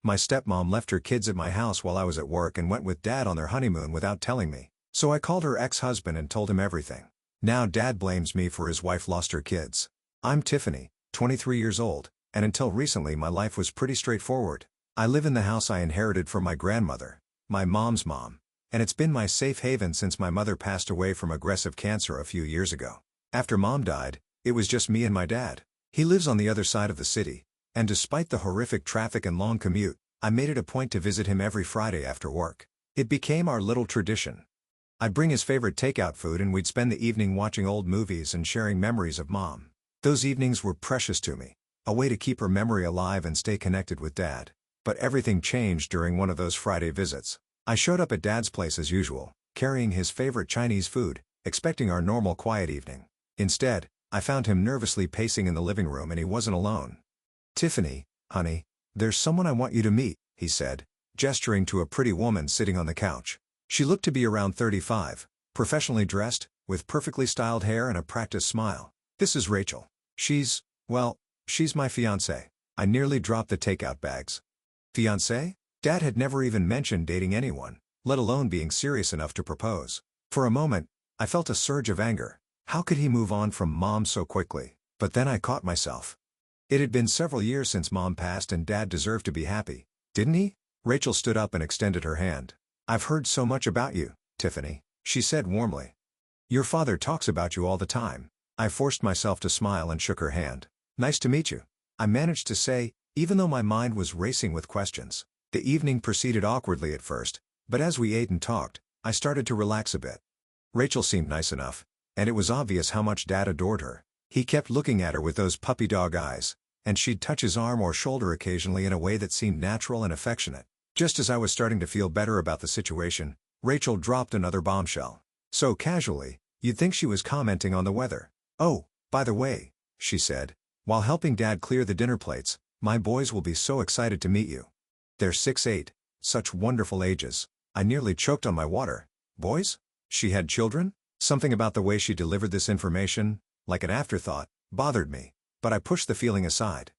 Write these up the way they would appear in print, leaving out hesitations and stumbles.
My stepmom left her kids at my house while I was at work and went with Dad on their honeymoon without telling me. So I called her ex-husband and told him everything. Now Dad blames me for his wife lost her kids. I'm Tiffany, 23 years old, and until recently my life was pretty straightforward. I live in the house I inherited from my grandmother, my mom's mom, and it's been my safe haven since my mother passed away from aggressive cancer a few years ago. After Mom died, it was just me and my dad. He lives on the other side of the city, and despite the horrific traffic and long commute, I made it a point to visit him every Friday after work. It became our little tradition. I'd bring his favorite takeout food and we'd spend the evening watching old movies and sharing memories of Mom. Those evenings were precious to me, a way to keep her memory alive and stay connected with Dad. But everything changed during one of those Friday visits. I showed up at Dad's place as usual, carrying his favorite Chinese food, expecting our normal quiet evening. Instead, I found him nervously pacing in the living room and he wasn't alone. "Tiffany, honey, there's someone I want you to meet," he said, gesturing to a pretty woman sitting on the couch. She looked to be around 35, professionally dressed, with perfectly styled hair and a practiced smile. "This is Rachel. She's my fiancée." I nearly dropped the takeout bags. Fiancé? Dad had never even mentioned dating anyone, let alone being serious enough to propose. For a moment, I felt a surge of anger. How could he move on from Mom so quickly? But then I caught myself. It had been several years since Mom passed and Dad deserved to be happy, didn't he? Rachel stood up and extended her hand. "I've heard so much about you, Tiffany," she said warmly. "Your father talks about you all the time." I forced myself to smile and shook her hand. "Nice to meet you," I managed to say, even though my mind was racing with questions. The evening proceeded awkwardly at first, but as we ate and talked, I started to relax a bit. Rachel seemed nice enough, and it was obvious how much Dad adored her. He kept looking at her with those puppy dog eyes, and she'd touch his arm or shoulder occasionally in a way that seemed natural and affectionate. Just as I was starting to feel better about the situation, Rachel dropped another bombshell. So casually, you'd think she was commenting on the weather. "Oh, by the way," she said, while helping Dad clear the dinner plates, "my boys will be so excited to meet you. They're 6, 8, such wonderful ages." I nearly choked on my water. Boys? She had children? Something about the way she delivered this information, like an afterthought, bothered me, but I pushed the feeling aside.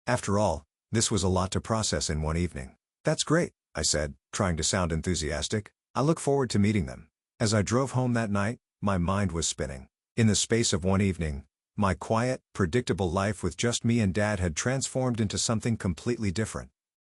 After all, this was a lot to process in one evening. "That's great," I said, trying to sound enthusiastic. "I look forward to meeting them." As I drove home that night, my mind was spinning. In the space of one evening, my quiet, predictable life with just me and Dad had transformed into something completely different.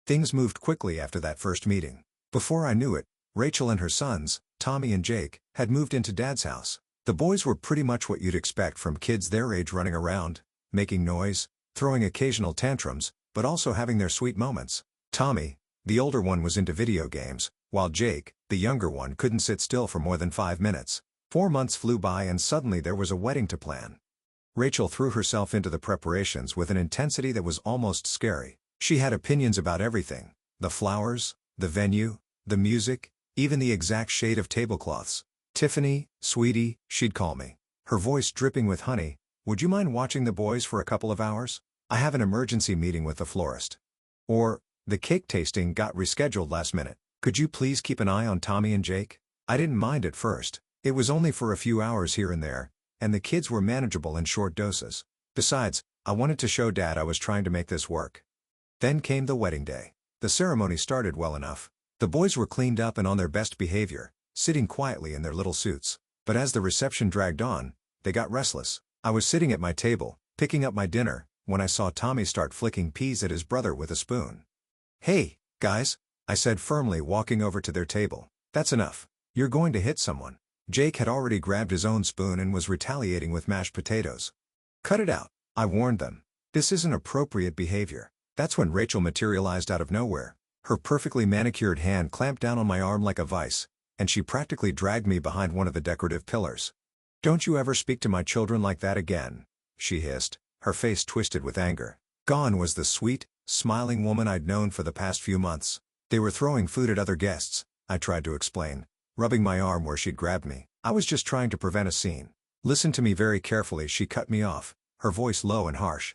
Things moved quickly after that first meeting. Before I knew it, Rachel and her sons, Tommy and Jake, had moved into Dad's house. The boys were pretty much what you'd expect from kids their age, running around, making noise, throwing occasional tantrums, but also having their sweet moments. Tommy, the older one, was into video games, while Jake, the younger one, couldn't sit still for more than 5 minutes. 4 months flew by and suddenly there was a wedding to plan. Rachel threw herself into the preparations with an intensity that was almost scary. She had opinions about everything: the flowers, the venue, the music, even the exact shade of tablecloths. "Tiffany, sweetie," she'd call me, her voice dripping with honey, "would you mind watching the boys for a couple of hours? I have an emergency meeting with the florist." Or, "The cake tasting got rescheduled last minute. Could you please keep an eye on Tommy and Jake?" I didn't mind at first. It was only for a few hours here and there, and the kids were manageable in short doses. Besides, I wanted to show Dad I was trying to make this work. Then came the wedding day. The ceremony started well enough. The boys were cleaned up and on their best behavior, sitting quietly in their little suits. But as the reception dragged on, they got restless. I was sitting at my table, picking up my dinner, when I saw Tommy start flicking peas at his brother with a spoon. "Hey, guys," I said firmly, walking over to their table. "That's enough. You're going to hit someone." Jake had already grabbed his own spoon and was retaliating with mashed potatoes. "Cut it out," I warned them. "This isn't appropriate behavior." That's when Rachel materialized out of nowhere. Her perfectly manicured hand clamped down on my arm like a vice, and she practically dragged me behind one of the decorative pillars. "Don't you ever speak to my children like that again," she hissed, her face twisted with anger. Gone was the sweet, smiling woman I'd known for the past few months. "They were throwing food at other guests," I tried to explain, rubbing my arm where she'd grabbed me. "I was just trying to prevent a scene." "Listen to me very carefully," she cut me off, her voice low and harsh.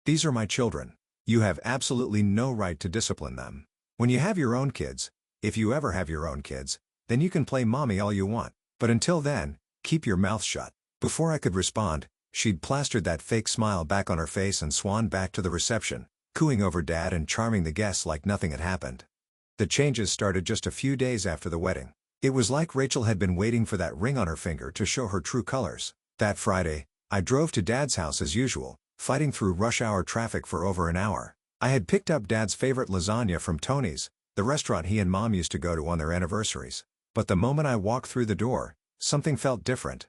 "These are my children. You have absolutely no right to discipline them. When you have your own kids, if you ever have your own kids, then you can play mommy all you want. But until then, keep your mouth shut." Before I could respond, she'd plastered that fake smile back on her face and swanned back to the reception, cooing over Dad and charming the guests like nothing had happened. The changes started just a few days after the wedding. It was like Rachel had been waiting for that ring on her finger to show her true colors. That Friday, I drove to Dad's house as usual, fighting through rush hour traffic for over an hour. I had picked up Dad's favorite lasagna from Tony's, the restaurant he and Mom used to go to on their anniversaries. But the moment I walked through the door, something felt different.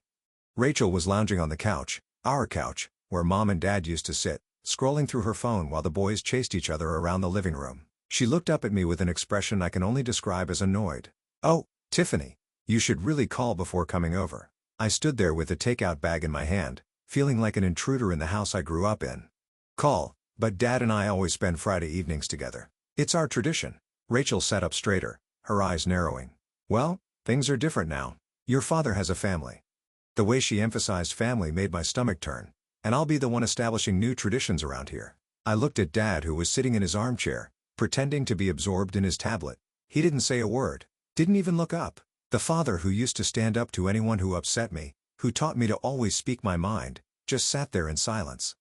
Rachel was lounging on the couch, our couch, where Mom and Dad used to sit, scrolling through her phone while the boys chased each other around the living room. She looked up at me with an expression I can only describe as annoyed. "Oh, Tiffany, you should really call before coming over." I stood there with the takeout bag in my hand, feeling like an intruder in the house I grew up in. "Call, but Dad and I always spend Friday evenings together. It's our tradition." Rachel sat up straighter, her eyes narrowing. "Well, things are different now. Your father has a family." The way she emphasized family made my stomach turn. "And I'll be the one establishing new traditions around here." I looked at Dad, who was sitting in his armchair, pretending to be absorbed in his tablet. He didn't say a word, didn't even look up. The father who used to stand up to anyone who upset me, who taught me to always speak my mind, just sat there in silence.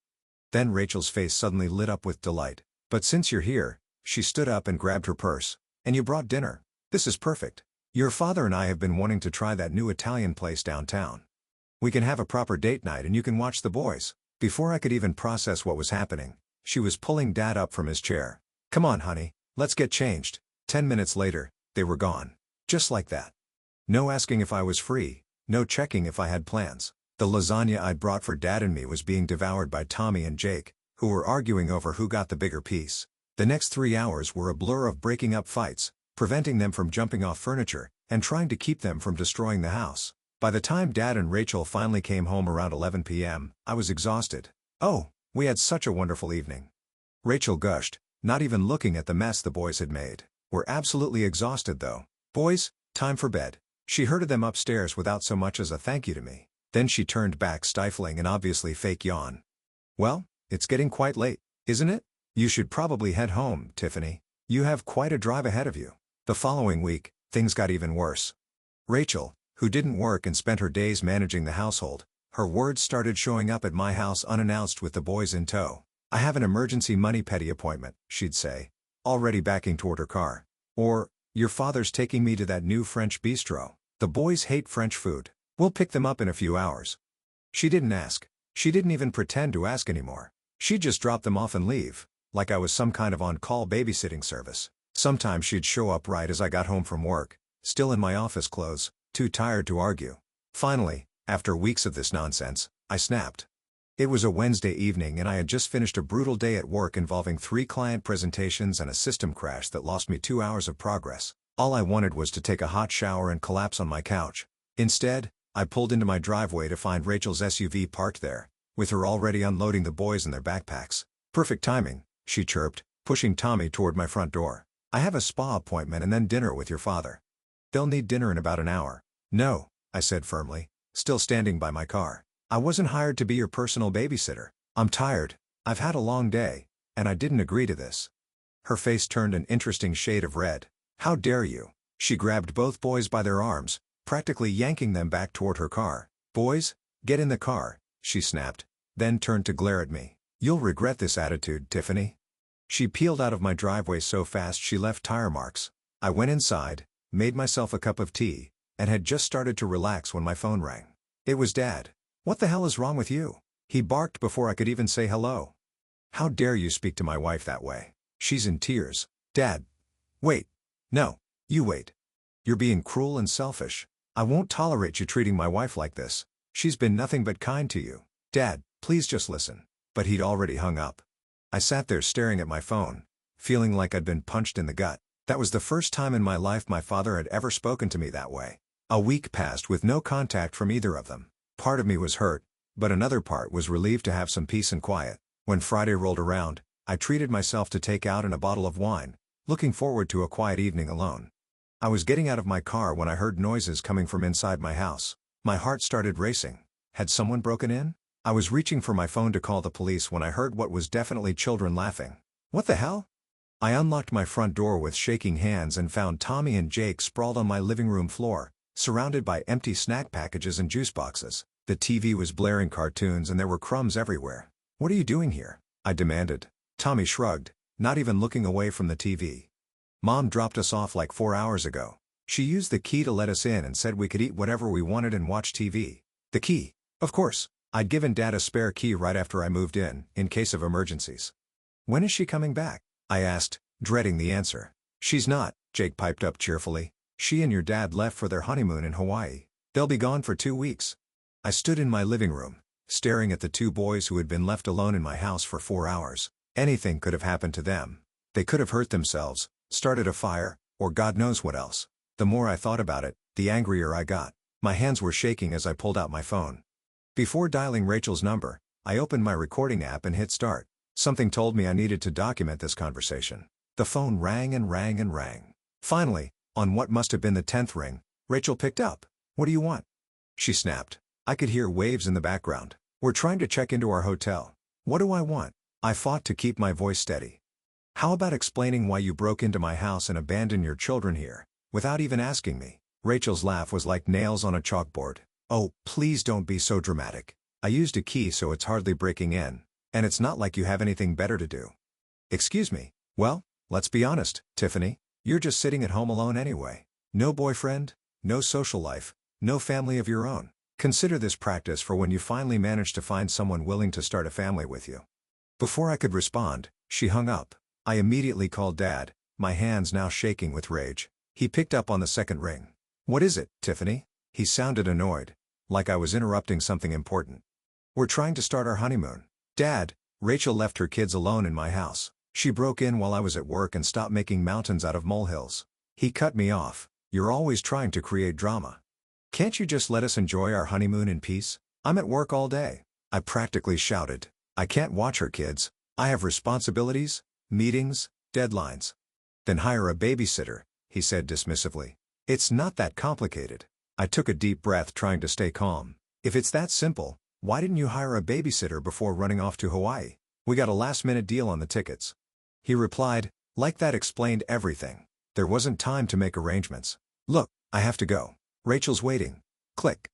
Then Rachel's face suddenly lit up with delight. "But since you're here," she stood up and grabbed her purse, "and you brought dinner. This is perfect. Your father and I have been wanting to try that new Italian place downtown. We can have a proper date night and you can watch the boys." Before I could even process what was happening, she was pulling Dad up from his chair. "Come on, honey, let's get changed." 10 minutes later, they were gone. Just like that. No asking if I was free, no checking if I had plans. The lasagna I'd brought for Dad and me was being devoured by Tommy and Jake, who were arguing over who got the bigger piece. The next 3 hours were a blur of breaking up fights, preventing them from jumping off furniture, and trying to keep them from destroying the house. By the time Dad and Rachel finally came home around 11 p.m., I was exhausted. "Oh, we had such a wonderful evening," Rachel gushed, not even looking at the mess the boys had made. "We're absolutely exhausted though. Boys, time for bed." She herded them upstairs without so much as a thank you to me. Then she turned back, stifling an obviously fake yawn. "Well, it's getting quite late, isn't it? You should probably head home, Tiffany. You have quite a drive ahead of you." The following week, things got even worse. Rachel, who didn't work and spent her days managing the household, her words started showing up at my house unannounced with the boys in tow. "I have an emergency mani-pedi appointment," she'd say, already backing toward her car. Or, "Your father's taking me to that new French bistro. The boys hate French food. We'll pick them up in a few hours." She didn't ask. She didn't even pretend to ask anymore. She'd just drop them off and leave, like I was some kind of on-call babysitting service. Sometimes she'd show up right as I got home from work, still in my office clothes, too tired to argue. Finally, after weeks of this nonsense, I snapped. It was a Wednesday evening and I had just finished a brutal day at work involving 3 client presentations and a system crash that lost me 2 hours of progress. All I wanted was to take a hot shower and collapse on my couch. Instead, I pulled into my driveway to find Rachel's SUV parked there, with her already unloading the boys and their backpacks. "Perfect timing," she chirped, pushing Tommy toward my front door. "I have a spa appointment and then dinner with your father. They'll need dinner in about an hour." "No," I said firmly, still standing by my car. "I wasn't hired to be your personal babysitter. I'm tired. I've had a long day, and I didn't agree to this." Her face turned an interesting shade of red. "How dare you?" She grabbed both boys by their arms, practically yanking them back toward her car. "Boys, get in the car," she snapped, then turned to glare at me. "You'll regret this attitude, Tiffany." She peeled out of my driveway so fast she left tire marks. I went inside, made myself a cup of tea, and had just started to relax when my phone rang. It was Dad. "What the hell is wrong with you?" he barked before I could even say hello. "How dare you speak to my wife that way? She's in tears." "Dad. Wait. No, you wait. You're being cruel and selfish. I won't tolerate you treating my wife like this. She's been nothing but kind to you. Dad, please just listen." But he'd already hung up. I sat there staring at my phone, feeling like I'd been punched in the gut. That was the first time in my life my father had ever spoken to me that way. A week passed with no contact from either of them. Part of me was hurt, but another part was relieved to have some peace and quiet. When Friday rolled around, I treated myself to take out and a bottle of wine, looking forward to a quiet evening alone. I was getting out of my car when I heard noises coming from inside my house. My heart started racing. Had someone broken in? I was reaching for my phone to call the police when I heard what was definitely children laughing. What the hell? I unlocked my front door with shaking hands and found Tommy and Jake sprawled on my living room floor, surrounded by empty snack packages and juice boxes. The TV was blaring cartoons and there were crumbs everywhere. "What are you doing here?" I demanded. Tommy shrugged, not even looking away from the TV. Mom dropped us off like 4 hours ago. She used the key to let us in and said we could eat whatever we wanted and watch TV. The key? Of course. I'd given Dad a spare key right after I moved in case of emergencies. When is she coming back? I asked, dreading the answer. She's not, Jake piped up cheerfully. She and your dad left for their honeymoon in Hawaii. They'll be gone for 2 weeks. I stood in my living room, staring at the two boys who had been left alone in my house for 4 hours. Anything could have happened to them. They could have hurt themselves, started a fire, or God knows what else. The more I thought about it, the angrier I got. My hands were shaking as I pulled out my phone. Before dialing Rachel's number, I opened my recording app and hit start. Something told me I needed to document this conversation. The phone rang and rang and rang. Finally, on what must have been the 10th ring, Rachel picked up. "What do you want?" she snapped. I could hear waves in the background. "We're trying to check into our hotel." "What do I want?" I fought to keep my voice steady. "How about explaining why you broke into my house and abandoned your children here, without even asking me?" Rachel's laugh was like nails on a chalkboard. "Oh, please don't be so dramatic. I used a key so it's hardly breaking in, and it's not like you have anything better to do." "Excuse me." "Well, let's be honest, Tiffany. You're just sitting at home alone anyway. No boyfriend, no social life, no family of your own. Consider this practice for when you finally manage to find someone willing to start a family with you." Before I could respond, she hung up. I immediately called Dad, my hands now shaking with rage. He picked up on the second ring. "What is it, Tiffany?" He sounded annoyed, like I was interrupting something important. "We're trying to start our honeymoon. Dad, Rachel left her kids alone in my house. She broke in while I was at work and stopped making mountains out of molehills." He cut me off. "You're always trying to create drama. Can't you just let us enjoy our honeymoon in peace? I'm at work all day." I practically shouted. "I can't watch her kids. I have responsibilities, meetings, deadlines." "Then hire a babysitter," he said dismissively. "It's not that complicated." I took a deep breath trying to stay calm. "If it's that simple, why didn't you hire a babysitter before running off to Hawaii? We got a last-minute deal on the tickets." He replied, like that explained everything. There wasn't time to make arrangements. "Look, I have to go. Rachel's waiting." Click.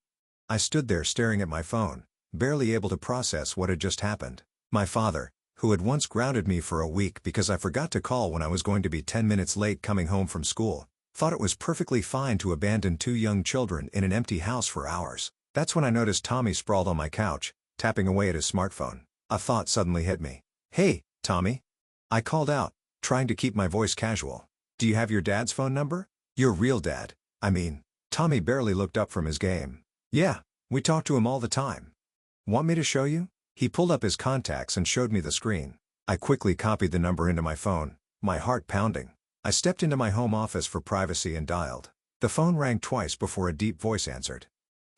I stood there staring at my phone, barely able to process what had just happened. My father, who had once grounded me for a week because I forgot to call when I was going to be 10 minutes late coming home from school, thought it was perfectly fine to abandon 2 young children in an empty house for hours. That's when I noticed Tommy sprawled on my couch, tapping away at his smartphone. A thought suddenly hit me. "Hey, Tommy." I called out, trying to keep my voice casual. "Do you have your dad's phone number? Your real dad, I mean." Tommy barely looked up from his game. "Yeah, we talk to him all the time." "Want me to show you?" He pulled up his contacts and showed me the screen. I quickly copied the number into my phone, my heart pounding. I stepped into my home office for privacy and dialed. The phone rang twice before a deep voice answered.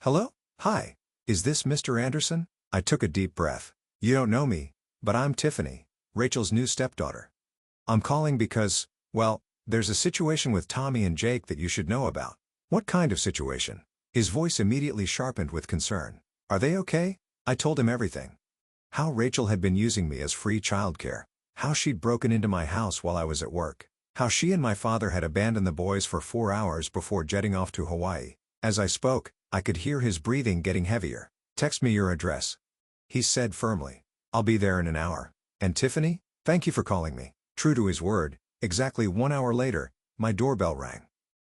"Hello? Hi. Is this Mr. Anderson?" I took a deep breath. "You don't know me, but I'm Tiffany, Rachel's new stepdaughter. I'm calling because, well, there's a situation with Tommy and Jake that you should know about." "What kind of situation?" His voice immediately sharpened with concern. "Are they okay?" I told him everything. How Rachel had been using me as free childcare. How she'd broken into my house while I was at work. How she and my father had abandoned the boys for 4 hours before jetting off to Hawaii. As I spoke, I could hear his breathing getting heavier. "Text me your address," he said firmly. "I'll be there in an hour. And Tiffany, thank you for calling me." True to his word, exactly 1 hour later, my doorbell rang.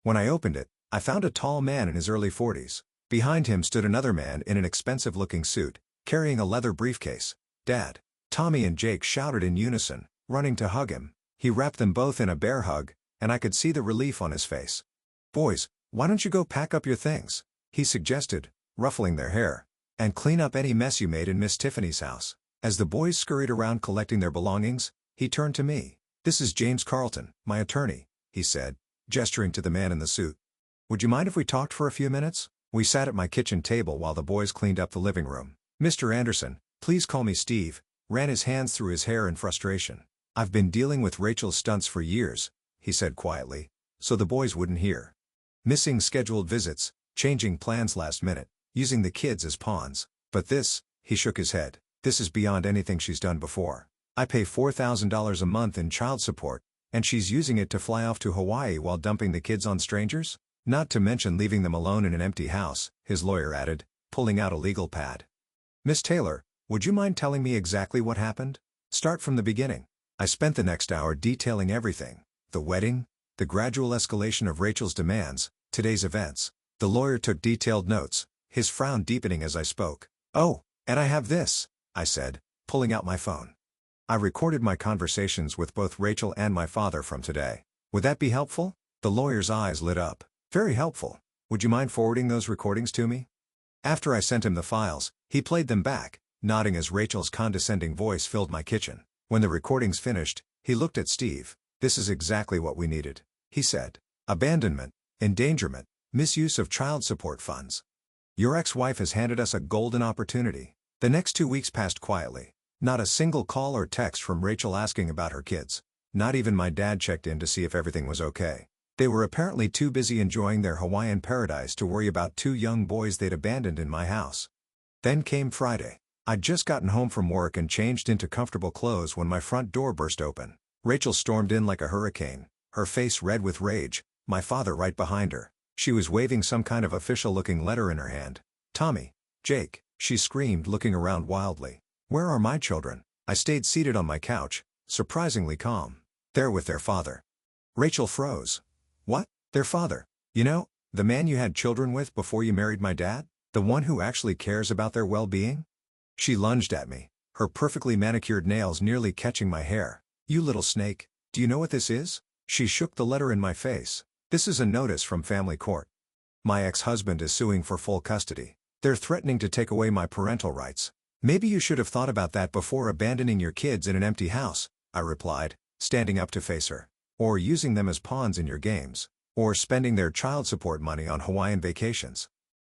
When I opened it, I found a tall man in his early 40s. Behind him stood another man in an expensive-looking suit, carrying a leather briefcase. "Dad." Tommy and Jake shouted in unison, running to hug him. He wrapped them both in a bear hug, and I could see the relief on his face. "Boys, why don't you go pack up your things?" he suggested, ruffling their hair. "And clean up any mess you made in Miss Tiffany's house." As the boys scurried around collecting their belongings, he turned to me. "This is James Carlton, my attorney," he said, gesturing to the man in the suit. "Would you mind if we talked for a few minutes?" We sat at my kitchen table while the boys cleaned up the living room. "Mr. Anderson, please call me Steve," ran his hands through his hair in frustration. "I've been dealing with Rachel's stunts for years," he said quietly, so the boys wouldn't hear. "Missing scheduled visits, changing plans last minute, using the kids as pawns. But this," he shook his head, "this is beyond anything she's done before. I pay $4,000 a month in child support, and she's using it to fly off to Hawaii while dumping the kids on strangers? Not to mention leaving them alone in an empty house," his lawyer added, pulling out a legal pad. "Miss Taylor, would you mind telling me exactly what happened? Start from the beginning." I spent the next hour detailing everything: the wedding, the gradual escalation of Rachel's demands, today's events. The lawyer took detailed notes, his frown deepening as I spoke. "Oh, and I have this," I said, pulling out my phone. I recorded my conversations with both Rachel and my father from today. "Would that be helpful?" The lawyer's eyes lit up. "Very helpful. Would you mind forwarding those recordings to me?" After I sent him the files, he played them back, nodding as Rachel's condescending voice filled my kitchen. When the recordings finished, he looked at Steve. "This is exactly what we needed," he said. "Abandonment, endangerment, misuse of child support funds. Your ex-wife has handed us a golden opportunity." The next 2 weeks passed quietly. Not a single call or text from Rachel asking about her kids. Not even my dad checked in to see if everything was okay. They were apparently too busy enjoying their Hawaiian paradise to worry about 2 young boys they'd abandoned in my house. Then came Friday. I'd just gotten home from work and changed into comfortable clothes when my front door burst open. Rachel stormed in like a hurricane, her face red with rage, my father right behind her. She was waving some kind of official-looking letter in her hand. "Tommy, Jake," she screamed, looking around wildly. "Where are my children?" I stayed seated on my couch, surprisingly calm. "They're with their father." Rachel froze. "What? Their father? You know, the man you had children with before you married my dad? The one who actually cares about their well-being?" She lunged at me, her perfectly manicured nails nearly catching my hair. "You little snake, do you know what this is?" She shook the letter in my face. "This is a notice from family court. My ex-husband is suing for full custody. They're threatening to take away my parental rights." "Maybe you should have thought about that before abandoning your kids in an empty house," I replied, standing up to face her. "Or using them as pawns in your games. Or spending their child support money on Hawaiian vacations."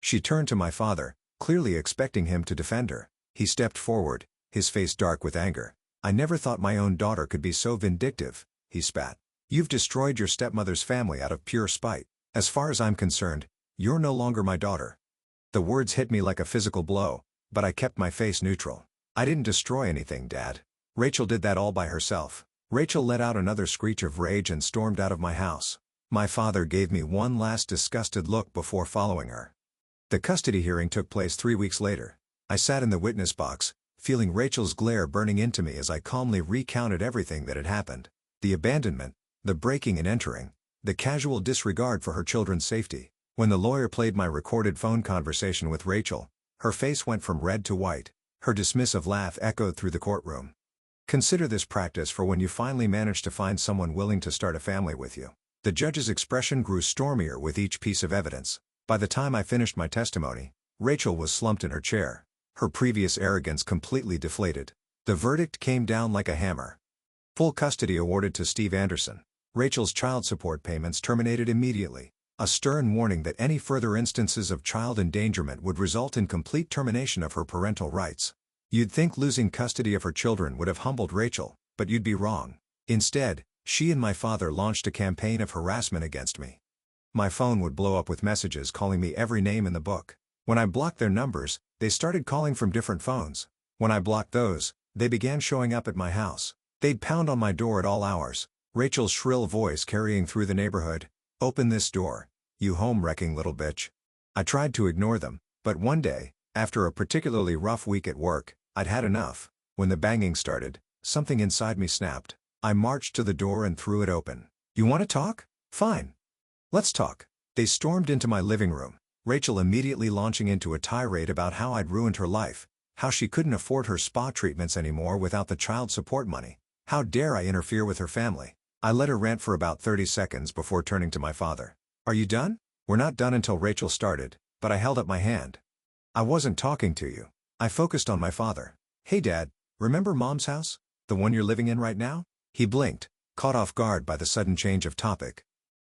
She turned to my father, clearly expecting him to defend her. He stepped forward, his face dark with anger. "I never thought my own daughter could be so vindictive," he spat. "You've destroyed your stepmother's family out of pure spite. As far as I'm concerned, you're no longer my daughter." The words hit me like a physical blow, but I kept my face neutral. "I didn't destroy anything, Dad. Rachel did that all by herself." Rachel let out another screech of rage and stormed out of my house. My father gave me one last disgusted look before following her. The custody hearing took place 3 weeks later. I sat in the witness box, feeling Rachel's glare burning into me as I calmly recounted everything that had happened. The abandonment, the breaking and entering, the casual disregard for her children's safety. When the lawyer played my recorded phone conversation with Rachel, her face went from red to white. Her dismissive laugh echoed through the courtroom. "Consider this practice for when you finally manage to find someone willing to start a family with you." The judge's expression grew stormier with each piece of evidence. By the time I finished my testimony, Rachel was slumped in her chair, her previous arrogance completely deflated. The verdict came down like a hammer. Full custody awarded to Steve Anderson. Rachel's child support payments terminated immediately. A stern warning that any further instances of child endangerment would result in complete termination of her parental rights. You'd think losing custody of her children would have humbled Rachel, but you'd be wrong. Instead, she and my father launched a campaign of harassment against me. My phone would blow up with messages calling me every name in the book. When I blocked their numbers, they started calling from different phones. When I blocked those, they began showing up at my house. They'd pound on my door at all hours, Rachel's shrill voice carrying through the neighborhood. "Open this door, you home-wrecking little bitch." I tried to ignore them, but one day, after a particularly rough week at work, I'd had enough. When the banging started, something inside me snapped. I marched to the door and threw it open. "You want to talk? Fine. Let's talk." They stormed into my living room, Rachel immediately launching into a tirade about how I'd ruined her life, how she couldn't afford her spa treatments anymore without the child support money. How dare I interfere with her family? I let her rant for about 30 seconds before turning to my father. "Are you done?" "We're not done until Rachel started," but I held up my hand. "I wasn't talking to you." I focused on my father. "Hey Dad, remember Mom's house? The one you're living in right now?" He blinked, caught off guard by the sudden change of topic.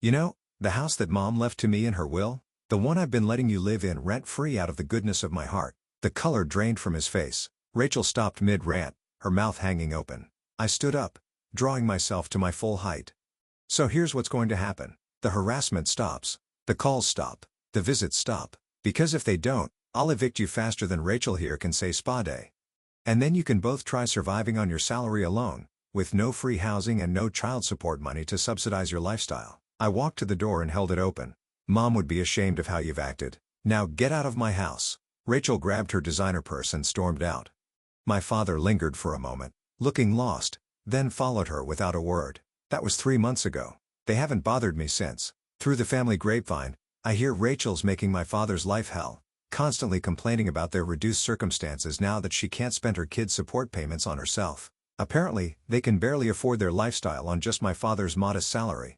"You know, the house that Mom left to me in her will? The one I've been letting you live in rent-free out of the goodness of my heart." The color drained from his face. Rachel stopped mid-rant, her mouth hanging open. I stood up, drawing myself to my full height. "So here's what's going to happen. The harassment stops. The calls stop. The visits stop. Because if they don't, I'll evict you faster than Rachel here can say spa day. And then you can both try surviving on your salary alone, with no free housing and no child support money to subsidize your lifestyle." I walked to the door and held it open. "Mom would be ashamed of how you've acted. Now get out of my house." Rachel grabbed her designer purse and stormed out. My father lingered for a moment, looking lost, Then followed her without a word. That was 3 months ago. They haven't bothered me since. Through the family grapevine, I hear Rachel's making my father's life hell, constantly complaining about their reduced circumstances now that she can't spend her kids' support payments on herself. Apparently, they can barely afford their lifestyle on just my father's modest salary.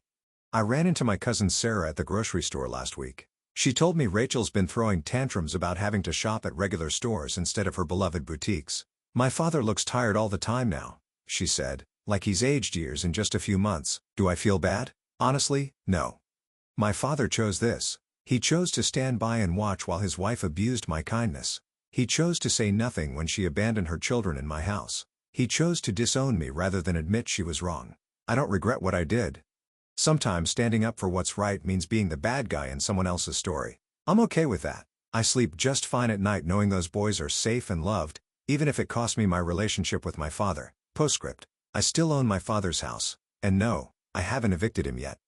I ran into my cousin Sarah at the grocery store last week. She told me Rachel's been throwing tantrums about having to shop at regular stores instead of her beloved boutiques. My father looks tired all the time now, she said, like he's aged years in just a few months. Do I feel bad? Honestly, no. My father chose this. He chose to stand by and watch while his wife abused my kindness. He chose to say nothing when she abandoned her children in my house. He chose to disown me rather than admit she was wrong. I don't regret what I did. Sometimes standing up for what's right means being the bad guy in someone else's story. I'm okay with that. I sleep just fine at night knowing those boys are safe and loved, even if it cost me my relationship with my father. Postscript. I still own my father's house. And no, I haven't evicted him yet.